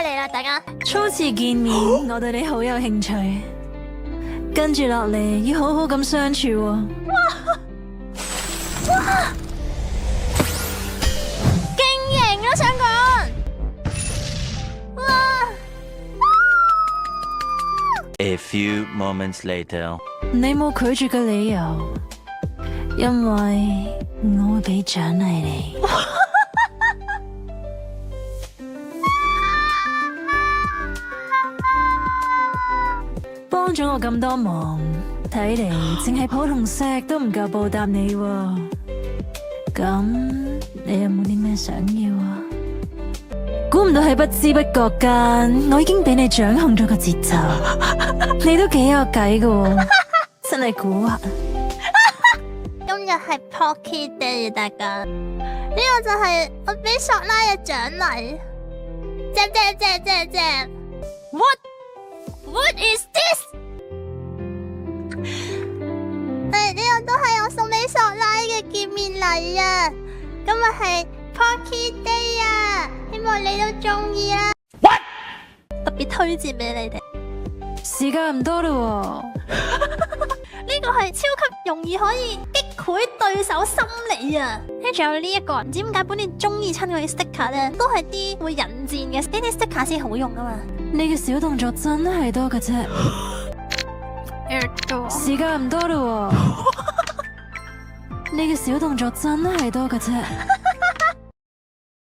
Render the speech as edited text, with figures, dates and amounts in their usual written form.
你啦，大家。初次見面，我對你好有興趣，跟住落嚟要好好咁相處喎。哇！勁型啊，想講。哇 A few moments later， 你冇拒絕嘅理由，因為我會俾獎勵你。幫咗我咁多忙，睇嚟淨係普通錫都唔夠報答你喎。咁你有冇啲咩想要啊？估唔到喺不知不覺間，我已經俾你掌控咗個節奏。你都幾有計㗎喎，真係蠱惑。今日係 Pocky Day， 大家。呢個就係我俾索拉嘅獎勵。正。What is this？ 呢個都係我送俾索拉嘅見面禮啊！今日係 Pocky Day 啊，希望你都中意啦。What？ 特別推薦俾你哋。時間唔多啦喎。呢個係超級容易可以擊潰對手心理啊！跟住仲有呢一個，唔知點解本年中意親嗰啲 sticker 咧，都係啲會引戰嘅，呢啲 sticker 先好用啊嘛。你嘅小動作真係多㗎啫。時間唔多啦喎。你嘅小動作真係多㗎啫。